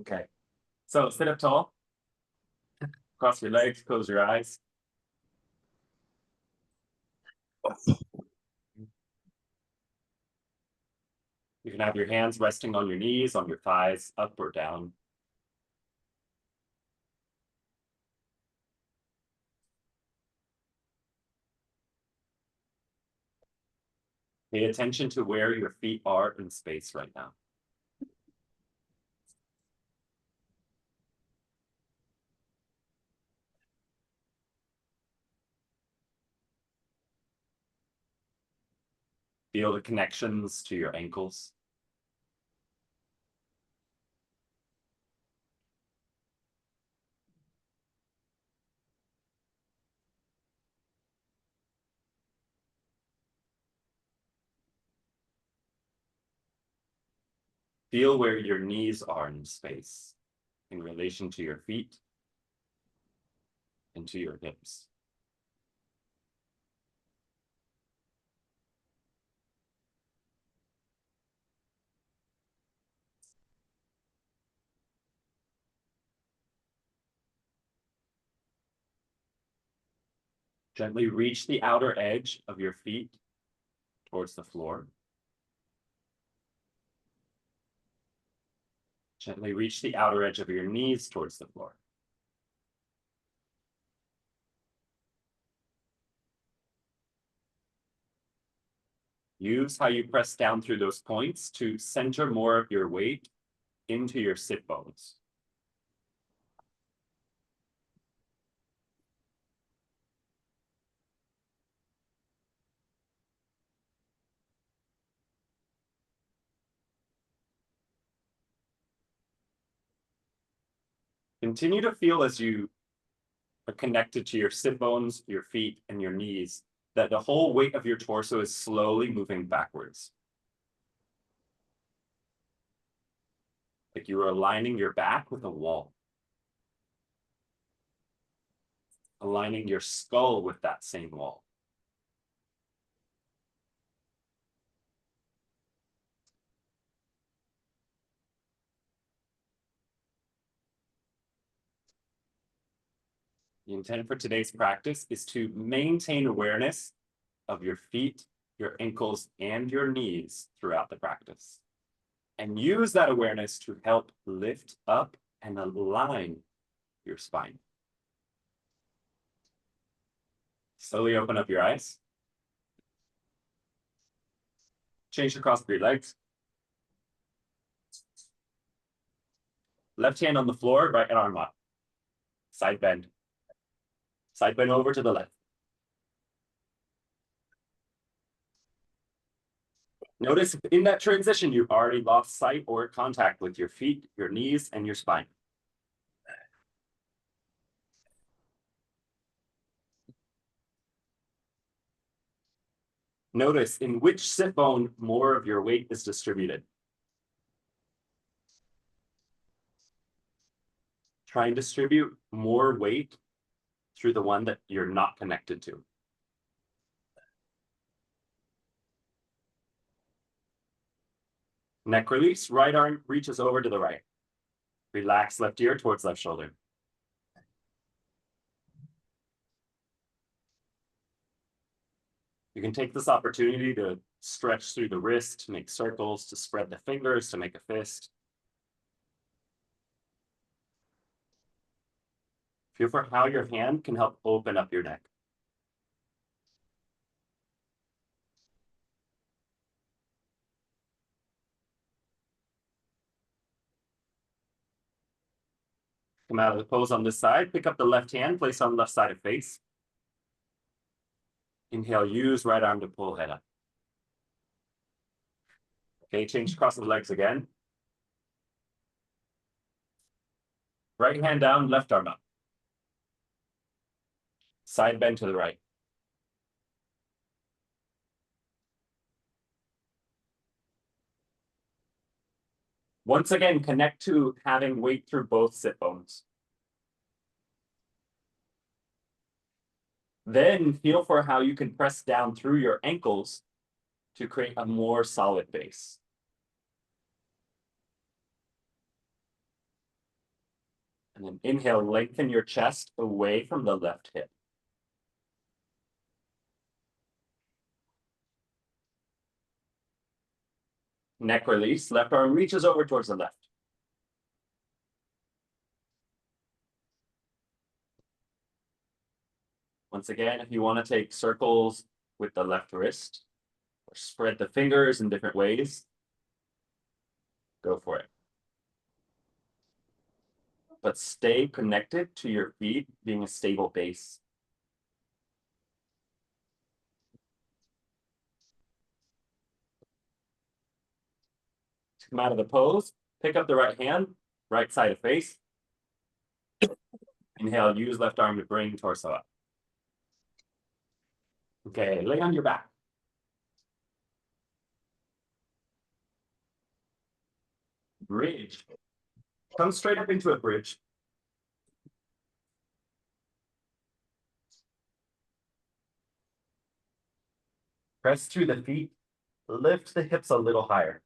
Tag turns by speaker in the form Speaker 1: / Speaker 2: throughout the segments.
Speaker 1: Okay. So sit up tall, cross your legs, close your eyes. You can have your hands resting on your knees, on your thighs, up or down. Pay attention to where your feet are in space right now. Feel the connections to your ankles. Feel where your knees are in space in relation to your feet and to your hips. Gently reach the outer edge of your feet towards the floor. Gently reach the outer edge of your knees towards the floor. Use how you press down through those points to center more of your weight into your sit bones. Continue to feel as you are connected to your sit bones, your feet, and your knees, that the whole weight of your torso is slowly moving backwards. Like you are aligning your back with a wall. Aligning your skull with that same wall. The intent for today's practice is to maintain awareness of your feet, your ankles, and your knees throughout the practice. And use that awareness to help lift up and align your spine. Slowly open up your eyes. Change the cross of your legs. Left hand on the floor, right arm up. Side bend. Side bend over to the left. Notice in that transition, you've already lost sight or contact with your feet, your knees, and your spine. Notice in which sit bone more of your weight is distributed. Try and distribute more weight through the one that you're not connected to. Neck release, right arm reaches over to the right. Relax left ear towards left shoulder. You can take this opportunity to stretch through the wrist, to make circles, to spread the fingers, to make a fist. Feel for how your hand can help open up your neck. Come out of the pose on this side, pick up the left hand, place on left side of face. Inhale, use right arm to pull head up. Okay, change cross the legs again. Right hand down, left arm up. Side bend to the right. Once again, connect to having weight through both sit bones. Then feel for how you can press down through your ankles to create a more solid base. And then inhale, lengthen your chest away from the left hip. Neck release, left arm reaches over towards the left. Once again, if you want to take circles with the left wrist or spread the fingers in different ways, go for it. But stay connected to your feet being a stable base. To come out of the pose, pick up the right hand, right side of face. Inhale, use left arm to bring torso up. Okay, lay on your back. Bridge. Come straight up into a bridge. Press through the feet, lift the hips a little higher.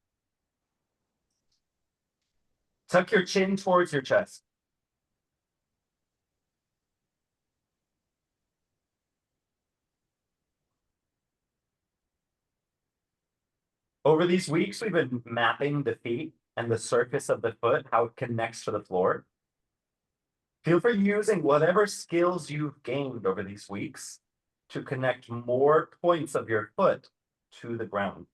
Speaker 1: Tuck your chin towards your chest. Over these weeks, we've been mapping the feet and the surface of the foot, how it connects to the floor. Feel free using whatever skills you've gained over these weeks to connect more points of your foot to the ground.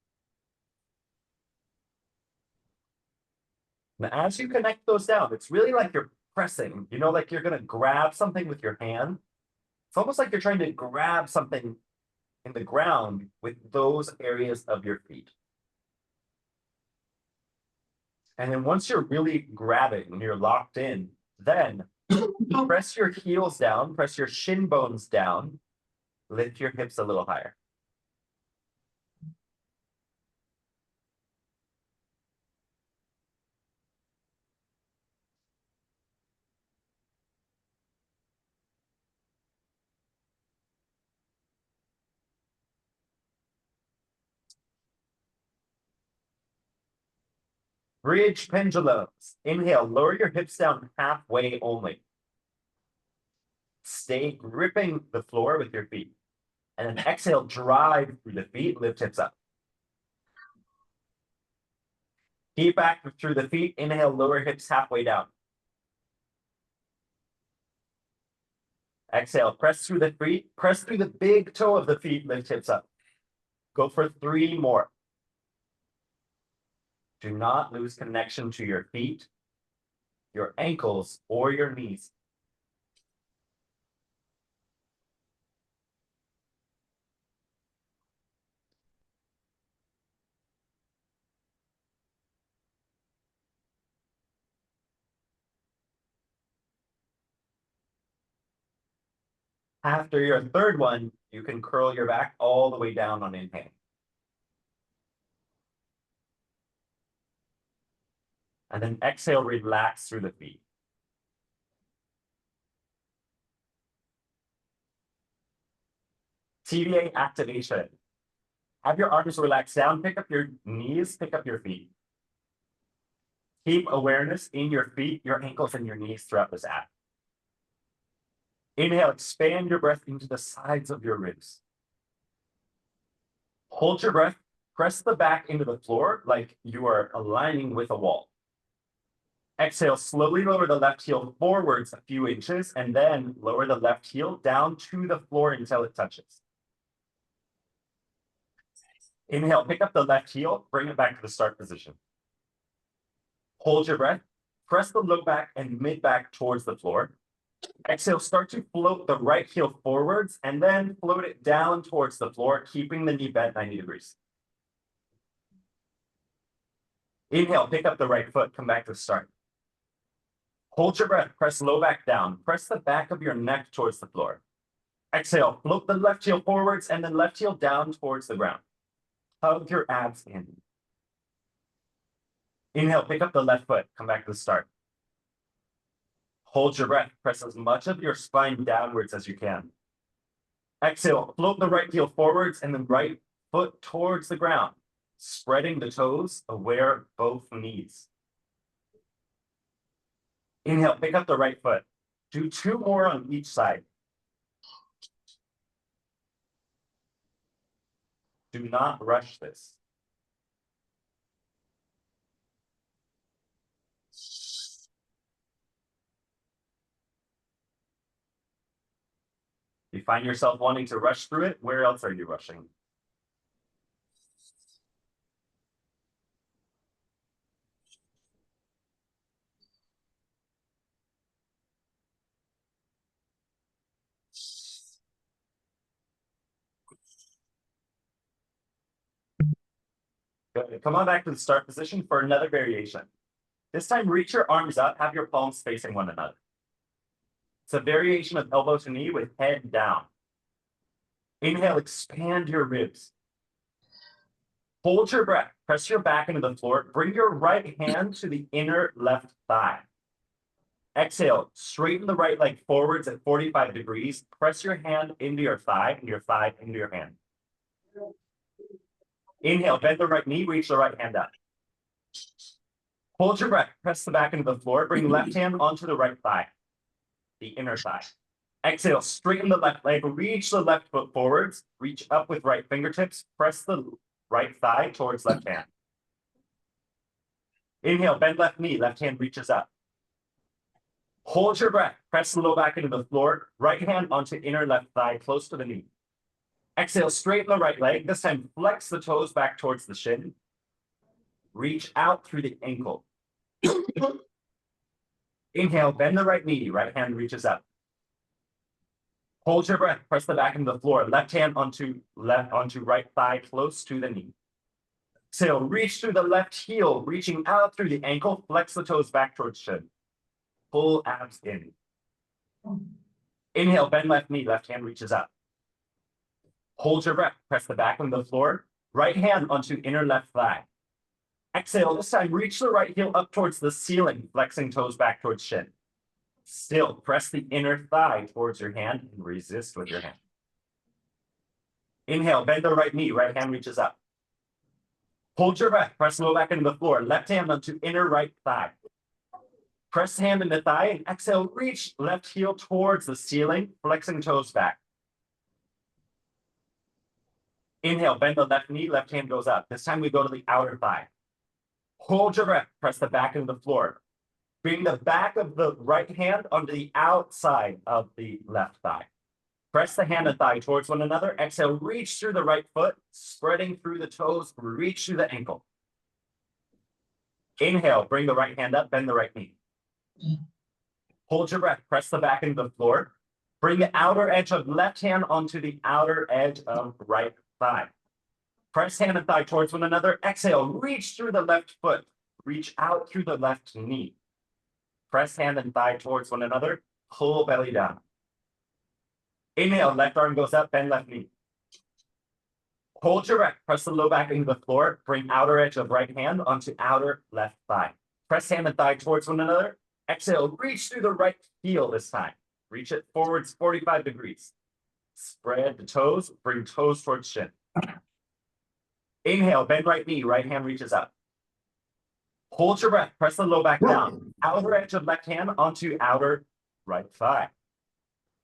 Speaker 1: And as you connect those down, it's really like you're pressing, you know, like you're going to grab something with your hand. It's almost like you're trying to grab something in the ground with those areas of your feet. And then once you're really grabbing and you're locked in, then press your heels down, press your shin bones down, lift your hips a little higher. Bridge pendulums. Inhale, lower your hips down halfway only. Stay gripping the floor with your feet. And then exhale, drive through the feet, lift hips up. Keep back through the feet. Inhale, lower hips halfway down. Exhale, press through the feet, press through the big toe of the feet, lift hips up. Go for 3 more. Do not lose connection to your feet, your ankles, or your knees. After your third one, you can curl your back all the way down on inhale. And then exhale, relax through the feet. TVA activation. Have your arms relaxed down, pick up your knees, pick up your feet. Keep awareness in your feet, your ankles, and your knees throughout this act. Inhale, expand your breath into the sides of your ribs. Hold your breath, press the back into the floor like you are aligning with a wall. Exhale, slowly lower the left heel forwards a few inches, and then lower the left heel down to the floor until it touches. Inhale, pick up the left heel, bring it back to the start position. Hold your breath, press the low back and mid back towards the floor. Exhale, start to float the right heel forwards and then float it down towards the floor, keeping the knee bent 90 degrees. Inhale, pick up the right foot, come back to the start. Hold your breath, press low back down, press the back of your neck towards the floor. Exhale, float the left heel forwards and then left heel down towards the ground. Hug your abs in. Inhale, pick up the left foot, come back to the start. Hold your breath, press as much of your spine downwards as you can. Exhale, float the right heel forwards and the right foot towards the ground, spreading the toes aware of both knees. Inhale, pick up the right foot. Do 2 more on each side. Do not rush this. You find yourself wanting to rush through it, where else are you rushing? Good. Come on back to the start position for another variation. This time, reach your arms up, have your palms facing one another. It's a variation of elbow to knee with head down. Inhale, expand your ribs. Hold your breath, press your back into the floor, bring your right hand to the inner left thigh. Exhale, straighten the right leg forwards at 45 degrees, press your hand into your thigh and your thigh into your hand. Inhale, bend the right knee, reach the right hand up. Hold your breath, press the back into the floor, bring left hand onto the right thigh, the inner thigh. Exhale, straighten the left leg, reach the left foot forwards, reach up with right fingertips, press the right thigh towards left hand. Inhale, bend left knee, left hand reaches up. Hold your breath, press the low back into the floor, right hand onto inner left thigh, close to the knee. Exhale, straighten the right leg, this time flex the toes back towards the shin. Reach out through the ankle. Inhale, bend the right knee, right hand reaches up. Hold your breath, press the back into the floor, left hand onto right thigh, close to the knee. Exhale, reach through the left heel, reaching out through the ankle, flex the toes back towards shin. Pull abs in. Inhale, bend left knee, left hand reaches up. Hold your breath, press the back into the floor, right hand onto inner left thigh. Exhale, this time reach the right heel up towards the ceiling, flexing toes back towards shin. Still, press the inner thigh towards your hand and resist with your hand. Inhale, bend the right knee, right hand reaches up. Hold your breath, press low back into the floor, left hand onto inner right thigh. Press hand into thigh and exhale, reach left heel towards the ceiling, flexing toes back. Inhale, bend the left knee, left hand goes up. This time we go to the outer thigh. Hold your breath, press the back into the floor. Bring the back of the right hand onto the outside of the left thigh. Press the hand and thigh towards one another. Exhale, reach through the right foot, spreading through the toes, reach through the ankle. Inhale, bring the right hand up, bend the right knee. Hold your breath, press the back into the floor. Bring the outer edge of left hand onto the outer edge of right thigh. Press hand and thigh towards one another. Exhale, reach through the left foot, reach out through the left knee. Press hand and thigh towards one another, pull belly down. Inhale, left arm goes up, bend left knee. Hold your breath, press the low back into the floor, bring outer edge of right hand onto outer left thigh. Press hand and thigh towards one another. Exhale, reach through the right heel this time. Reach it forwards 45 degrees. Spread the toes, bring toes towards shin. Inhale, bend right knee, right hand reaches up. Hold your breath, press the low back down. Outer edge of left hand onto outer right thigh.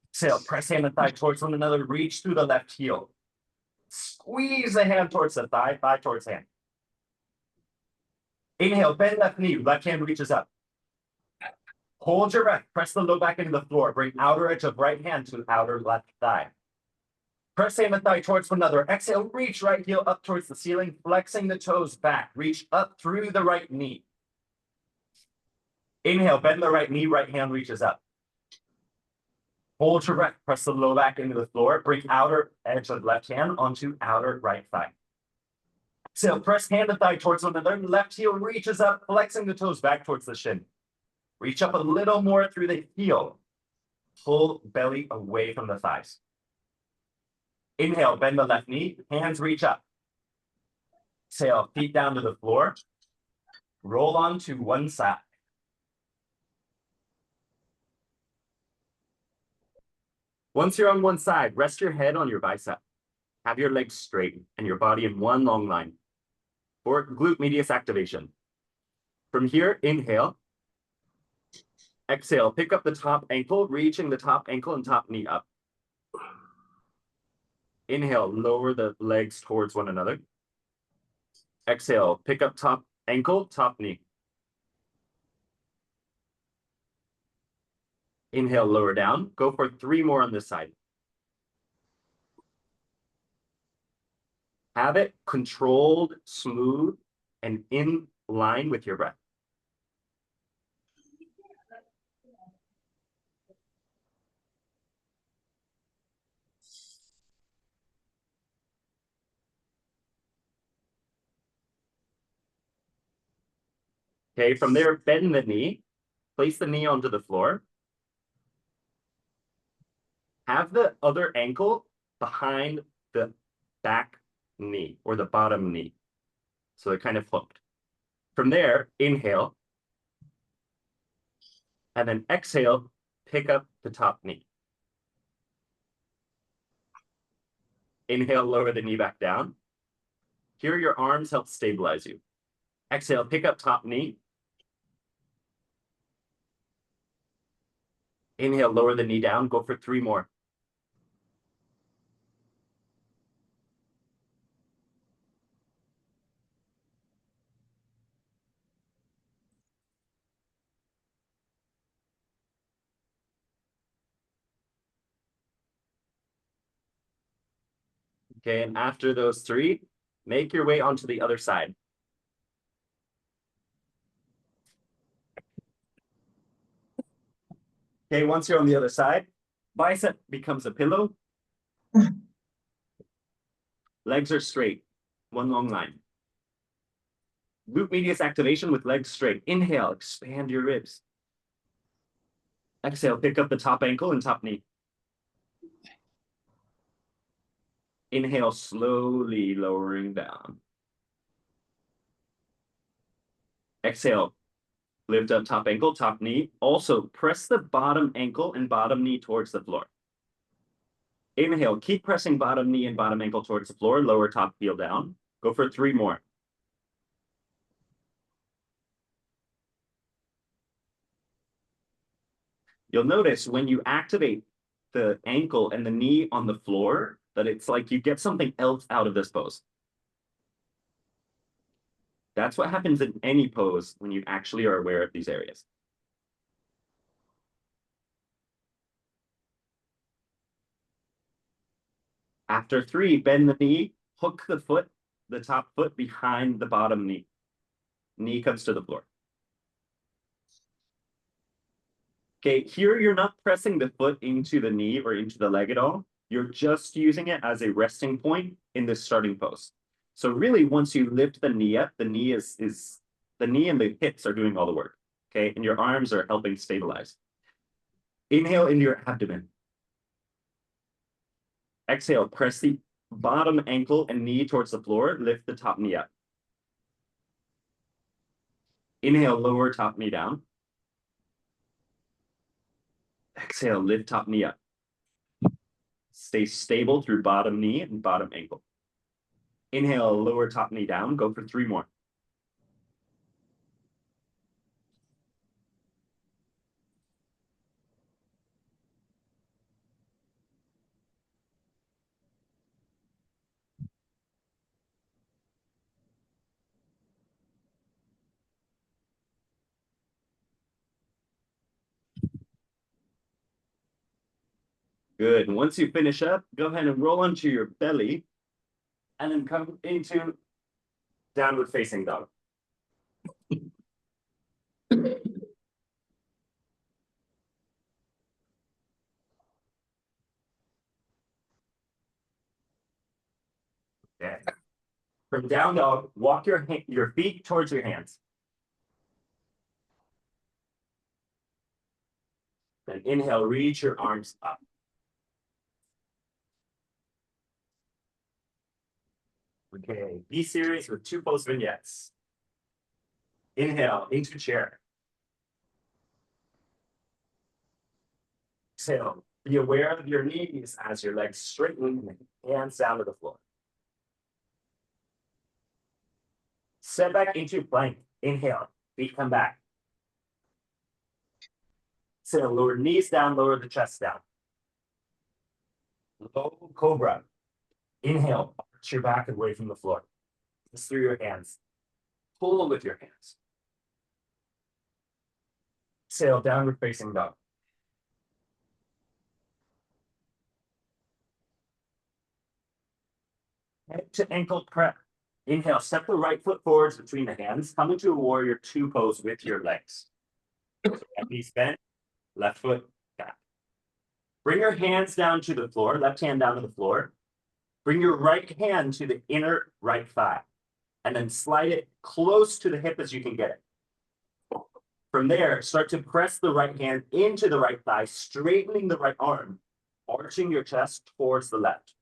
Speaker 1: Exhale, press hand and thigh towards one another, reach through the left heel. Squeeze the hand towards the thigh, thigh towards hand. Inhale, bend left knee, left hand reaches up. Hold your breath, press the low back into the floor, bring outer edge of right hand to outer left thigh. Press hand and thigh towards one another. Exhale, reach right heel up towards the ceiling, flexing the toes back. Reach up through the right knee. Inhale, bend the right knee, right hand reaches up. Hold your breath, press the low back into the floor, bring outer edge of left hand onto outer right thigh. Exhale, press hand and thigh towards one another. Left heel reaches up, flexing the toes back towards the shin. Reach up a little more through the heel. Pull belly away from the thighs. Inhale, bend the left knee, hands reach up. Exhale, feet down to the floor. Roll on to one side. Once you're on one side, rest your head on your bicep. Have your legs straight and your body in one long line for glute medius activation. From here, inhale. Exhale, pick up the top ankle, reaching the top ankle and top knee up. Inhale, lower the legs towards one another. Exhale, pick up top ankle, top knee. Inhale, lower down. Go for 3 more on this side. Have it controlled, smooth, and in line with your breath. Okay, from there, bend the knee. Place the knee onto the floor. Have the other ankle behind the back knee or the bottom knee. So they're kind of hooked. From there, inhale. And then exhale, pick up the top knee. Inhale, lower the knee back down. Here, your arms help stabilize you. Exhale, pick up top knee. Inhale, lower the knee down. Go for 3 more. Okay, and after those 3, make your way onto the other side. Okay, once you're on the other side, bicep becomes a pillow. Legs are straight, one long line. Glute medius activation with legs straight. Inhale, expand your ribs. Exhale, pick up the top ankle and top knee. Inhale, slowly lowering down. Exhale, lift up top ankle, top knee. Also, press the bottom ankle and bottom knee towards the floor. Inhale, keep pressing bottom knee and bottom ankle towards the floor, lower top heel down. Go for 3 more. You'll notice when you activate the ankle and the knee on the floor, that it's like you get something else out of this pose. That's what happens in any pose when you actually are aware of these areas. After 3, bend the knee, hook the foot, the top foot behind the bottom knee. Knee comes to the floor. Okay, here you're not pressing the foot into the knee or into the leg at all. You're just using it as a resting point in this starting pose. So really, once you lift the knee up, the knee the knee and the hips are doing all the work. Okay, and your arms are helping stabilize. Inhale into your abdomen. Exhale, press the bottom ankle and knee towards the floor. Lift the top knee up. Inhale, lower top knee down. Exhale, lift top knee up. Stay stable through bottom knee and bottom ankle. Inhale, lower top knee down. Go for 3 more. Good. And once you finish up, go ahead and roll onto your belly and then come into downward facing dog. Okay. From down dog, walk your feet towards your hands. Then inhale, reach your arms up. Okay, be serious with 2 pose vignettes. Inhale, into chair. Exhale, be aware of your knees as your legs straighten and hands down to the floor. Step back into plank. Inhale, feet come back. Exhale, lower knees down, lower the chest down. Low cobra. Inhale, arch your back away from the floor. Just through your hands. Pull with your hands. Exhale, downward facing dog. Head to ankle prep. Inhale, step the right foot forwards between the hands. Come into a warrior two pose with your legs. Knees bent, left foot back. Bring your hands down to the floor, left hand down to the floor. Bring your right hand to the inner right thigh, and then slide it close to the hip as you can get it. From there, start to press the right hand into the right thigh, straightening the right arm, arching your chest towards the left.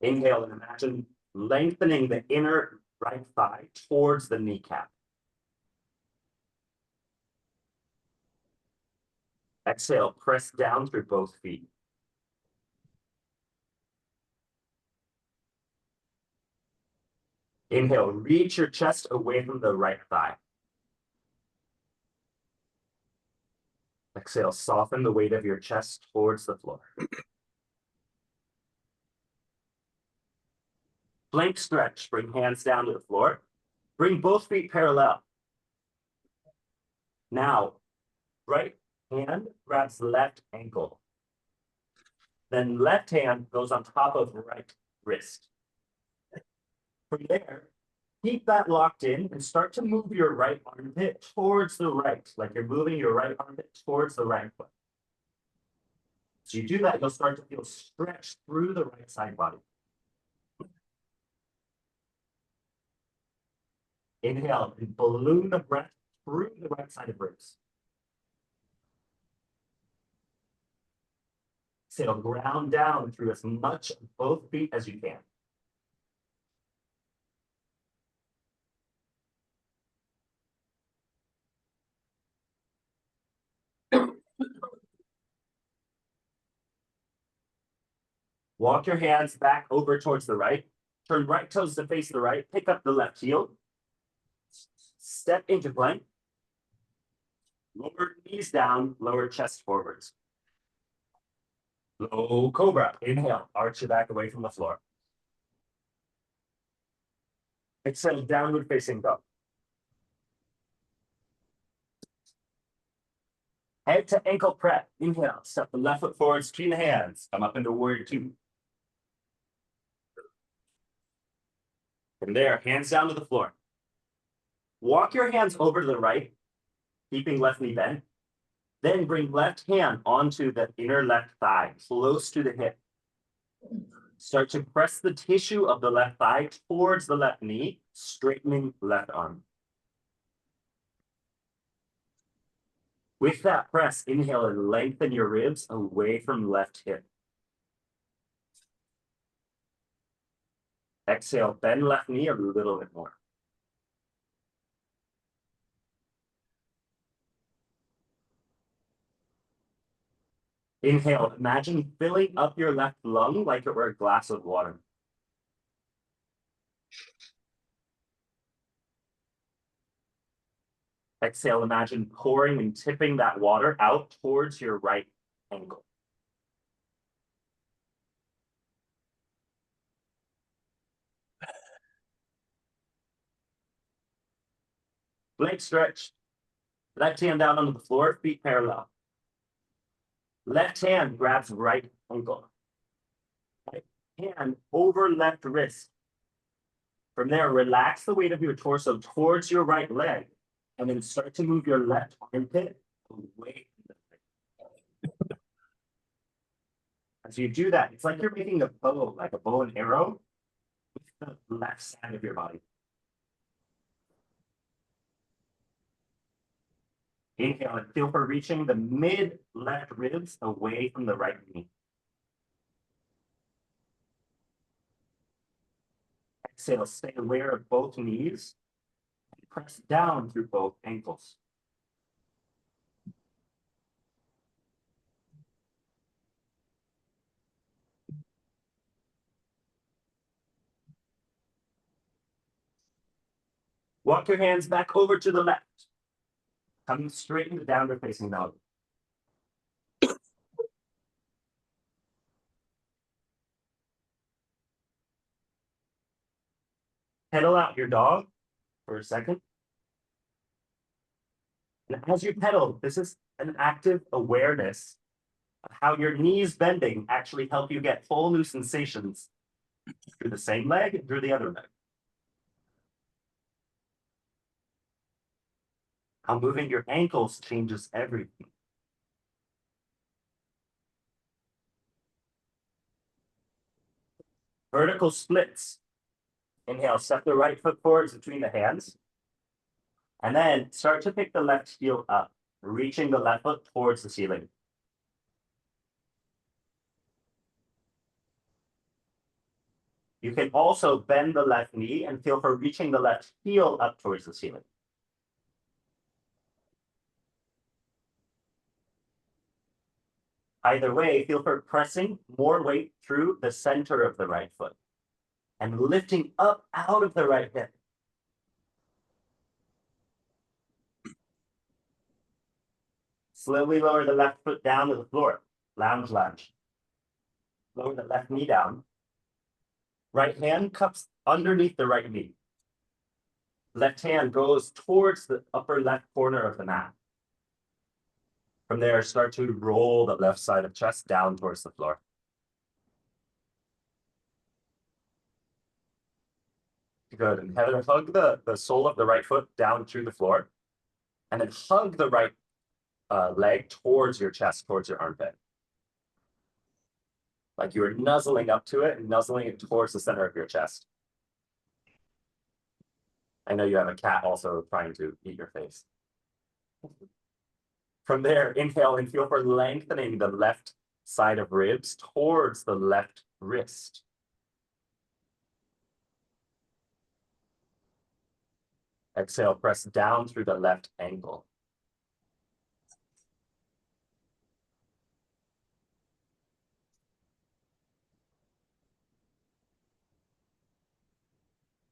Speaker 1: Inhale and imagine lengthening the inner right thigh towards the kneecap. Exhale, press down through both feet. Inhale, reach your chest away from the right thigh. Exhale, soften the weight of your chest towards the floor. Plank stretch, bring hands down to the floor. Bring both feet parallel. Now, right hand grabs left ankle. Then left hand goes on top of right wrist. From there, keep that locked in and start to move your right armpit towards the right, like you're moving your right armpit towards the right foot. So you do that, you'll start to feel stretched through the right side body. Inhale and balloon the breath through the right side of ribs. Exhale, ground down through as much of both feet as you can. Walk your hands back over towards the right. Turn right toes to face the right. Pick up the left heel. Step into plank. Lower knees down, lower chest forwards. Low cobra. Inhale, arch your back away from the floor. Exhale, downward facing dog. Head to ankle prep. Inhale, step the left foot forwards between the hands. Come up into warrior two. From there, hands down to the floor. Walk your hands over to the right, keeping left knee bent. Then bring left hand onto the inner left thigh, close to the hip. Start to press the tissue of the left thigh towards the left knee, straightening left arm. With that press, inhale and lengthen your ribs away from left hip. Exhale, bend left knee a little bit more. Inhale, imagine filling up your left lung like it were a glass of water. Exhale, imagine pouring and tipping that water out towards your right ankle. Leg stretch. Left hand down onto the floor, feet parallel. Left hand grabs right ankle. Right hand over left wrist. From there, relax the weight of your torso towards your right leg, and then start to move your left armpit away from the leg. As you do that, it's like you're making a bow, like a bow and arrow, with the left side of your body. Inhale and feel for reaching the mid left ribs away from the right knee. Exhale, stay aware of both knees. And press down through both ankles. Walk your hands back over to the left. Come straight into downward facing dog. Pedal out your dog for a second. And as you pedal, this is an active awareness of how your knees bending actually help you get whole new sensations through the same leg and through the other leg. How moving your ankles changes everything. Vertical splits. Inhale, step the right foot forwards between the hands. And then start to pick the left heel up, reaching the left foot towards the ceiling. You can also bend the left knee and feel for reaching the left heel up towards the ceiling. Either way, feel for pressing more weight through the center of the right foot and lifting up out of the right hip. Slowly lower the left foot down to the floor. Lounge lunge. Lower the left knee down. Right hand cups underneath the right knee. Left hand goes towards the upper left corner of the mat. From there, start to roll the left side of chest down towards the floor. Good. And Heather, hug the sole of the right foot down through the floor. And then hug the right leg towards your chest, towards your armpit. Like you are nuzzling up to it and nuzzling it towards the center of your chest. I know you have a cat also trying to eat your face. From there, inhale and feel for lengthening the left side of ribs towards the left wrist. Exhale, press down through the left ankle.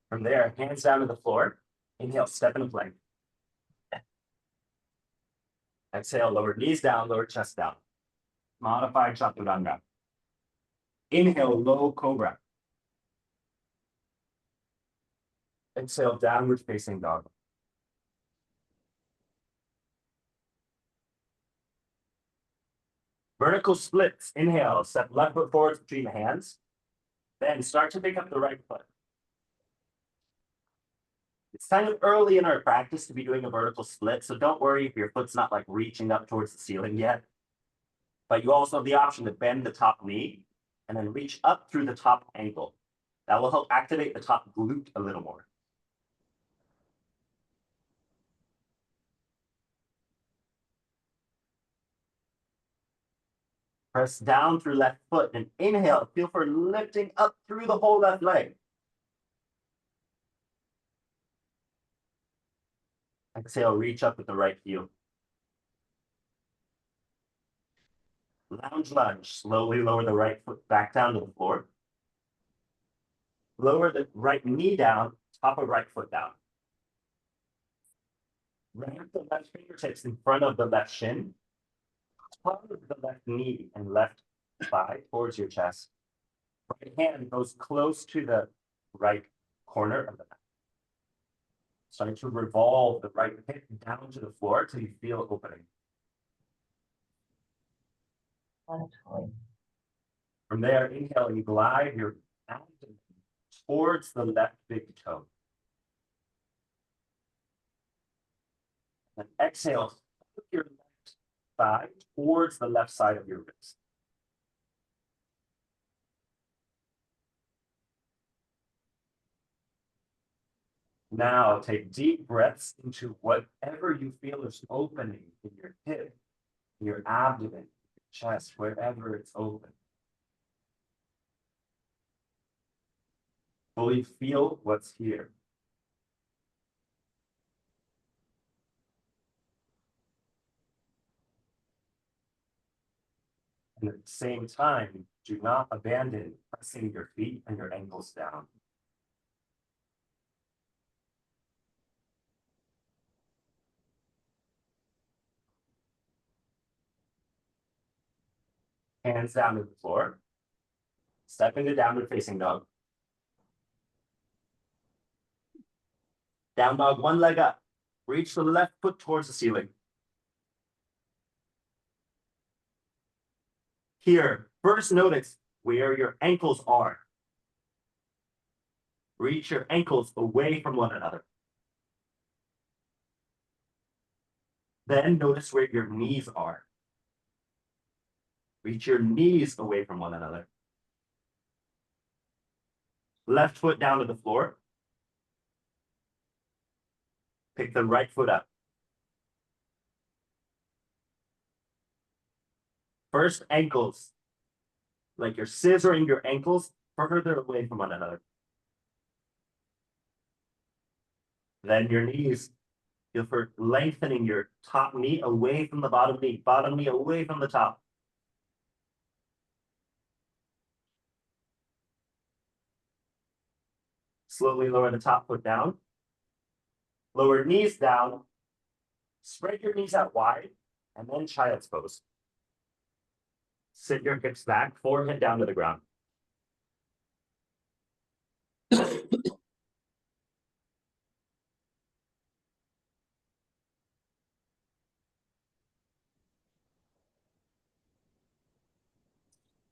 Speaker 1: From there, hands down to the floor. Inhale, step into plank. Exhale, lower knees down, lower chest down. Modified chaturanga. Inhale, low cobra. Exhale, downward facing dog. Vertical splits. Inhale, step left foot forward between the hands. Then start to pick up the right foot. It's kind of early in our practice to be doing a vertical split, so don't worry if your foot's not like reaching up towards the ceiling yet. But you also have the option to bend the top knee and then reach up through the top ankle. That will help activate the top glute a little more. Press down through left foot and inhale. Feel for lifting up through the whole left leg. Exhale, reach up with the right heel. Lounge lunge. Slowly lower the right foot back down to the floor. Lower the right knee down, top of right foot down. Ramp the left fingertips in front of the left shin. Hug the left knee and left thigh towards your chest. Right hand goes close to the right corner of the mat. Starting to revolve the right hip down to the floor till you feel opening. From there, inhale, you glide your abdomen towards the left big toe. And exhale, put your left thigh towards the left side of your ribs. Now take deep breaths into whatever you feel is opening in your hip, in your abdomen, your chest, wherever it's open. Fully feel what's here. And at the same time, do not abandon pressing your feet and your ankles down. Hands down to the floor. Step into downward facing dog. Down dog, one leg up. Reach the left foot towards the ceiling. Here, first notice where your ankles are. Reach your ankles away from one another. Then notice where your knees are. Reach your knees away from one another. Left foot down to the floor. Pick the right foot up. First, ankles. Like you're scissoring your ankles further away from one another. Then your knees. You're lengthening your top knee away from the bottom knee away from the top. Slowly lower the top foot down. Lower knees down. Spread your knees out wide, and then child's pose. Sit your hips back, forehead down to the ground.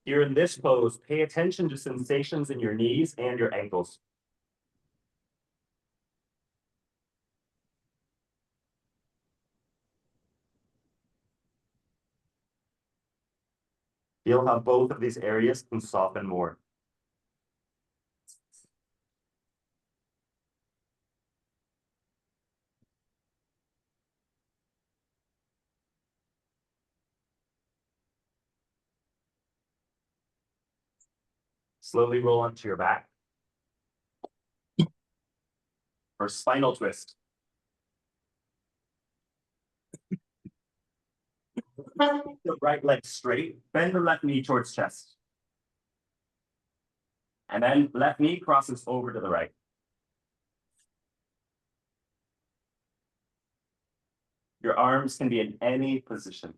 Speaker 1: Here in this pose, pay attention to sensations in your knees and your ankles. Feel how both of these areas can soften more. Slowly roll onto your back. Or spinal twist. The right leg straight, bend the left knee towards chest. And then left knee crosses over to the right. Your arms can be in any position.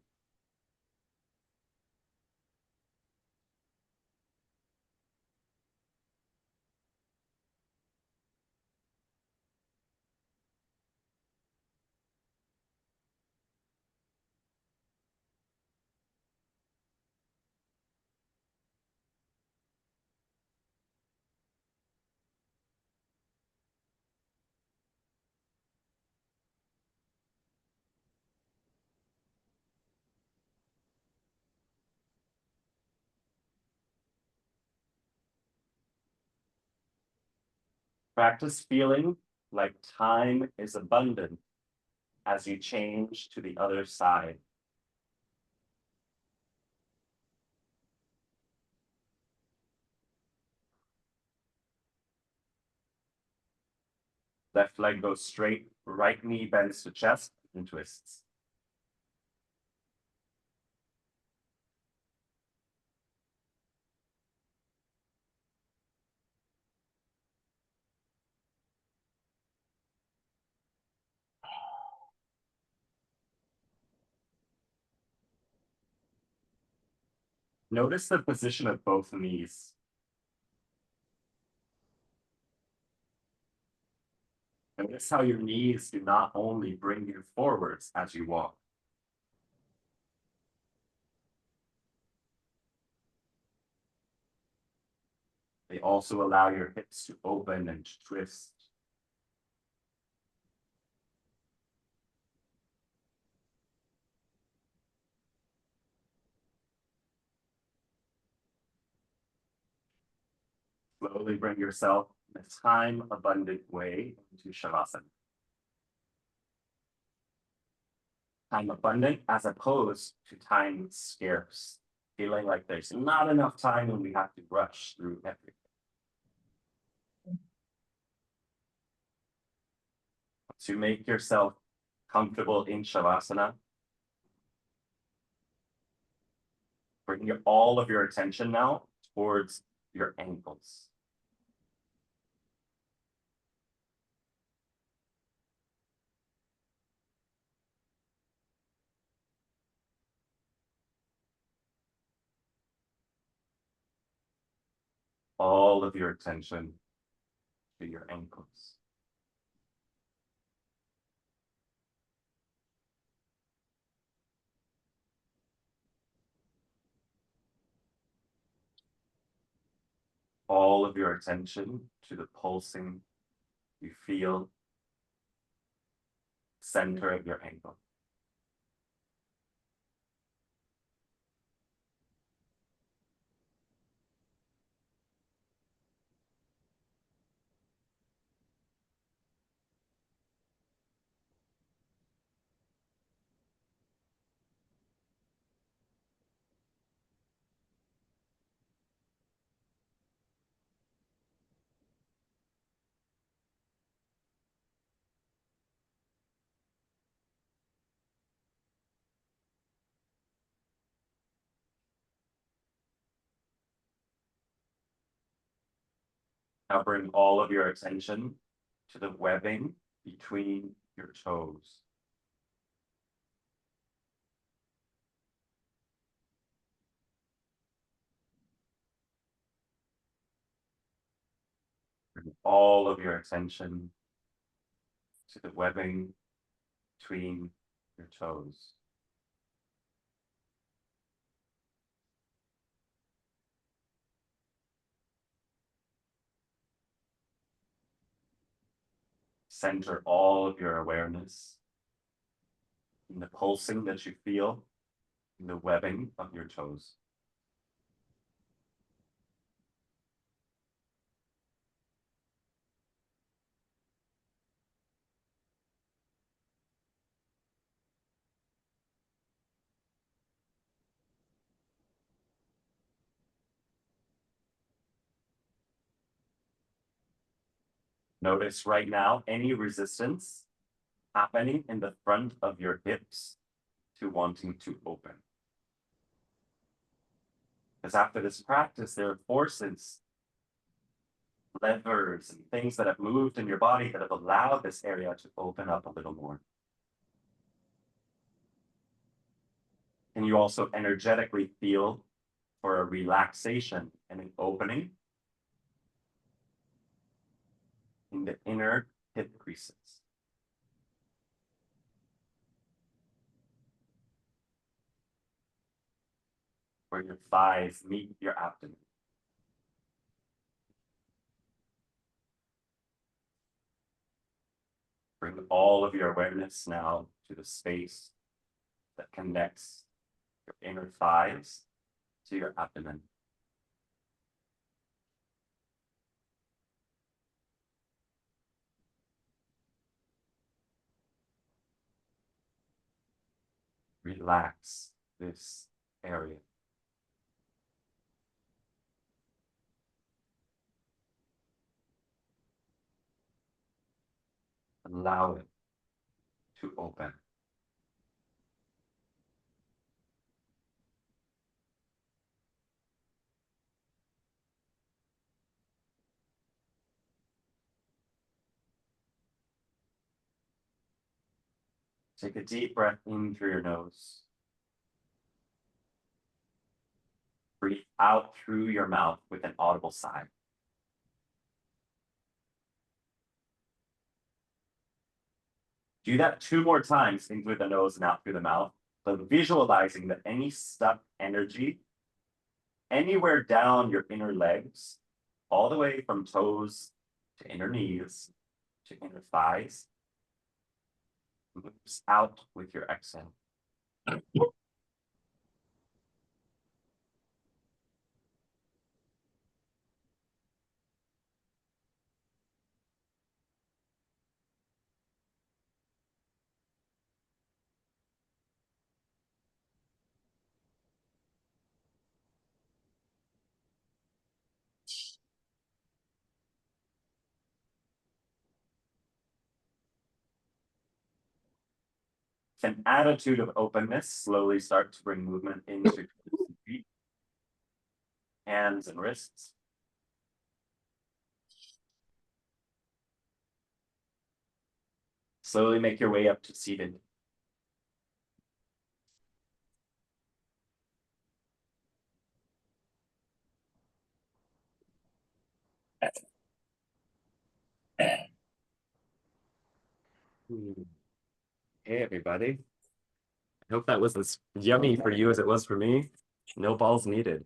Speaker 1: Practice feeling like time is abundant as you change to the other side. Left leg goes straight, right knee bends to chest and twists. Notice the position of both knees. Notice how your knees do not only bring you forwards as you walk. They also allow your hips to open and twist. Slowly bring yourself in a time-abundant way into Shavasana. Time abundant as opposed to time scarce, feeling like there's not enough time when we have to rush through everything. To make yourself comfortable in Shavasana, bring all of your attention now towards your ankles. all of your attention to your ankles. All of your attention to the pulsing you feel center of your ankle. Now bring all of your attention to the webbing between your toes. Bring all of your attention to the webbing between your toes. Center all of your awareness in the pulsing that you feel in the webbing of your toes. Notice right now any resistance happening in the front of your hips to wanting to open. Because after this practice, there are forces, levers, and things that have moved in your body that have allowed this area to open up a little more. And you also energetically feel for a relaxation and an opening in the inner hip creases. Where your thighs meet your abdomen. Bring all of your awareness now to the space that connects your inner thighs to your abdomen. Relax this area. Allow it to open. Take a deep breath in through your nose. Breathe out through your mouth with an audible sigh. Do that 2 more times, in through the nose and out through the mouth, but visualizing that any stuck energy anywhere down your inner legs, all the way from toes to inner knees to inner thighs, moves out with your exhale. An attitude of openness, slowly start to bring movement into feet, hands, and wrists. Slowly make your way up to seated. Hey, everybody. I hope that was as yummy for you as it was for me. No balls needed.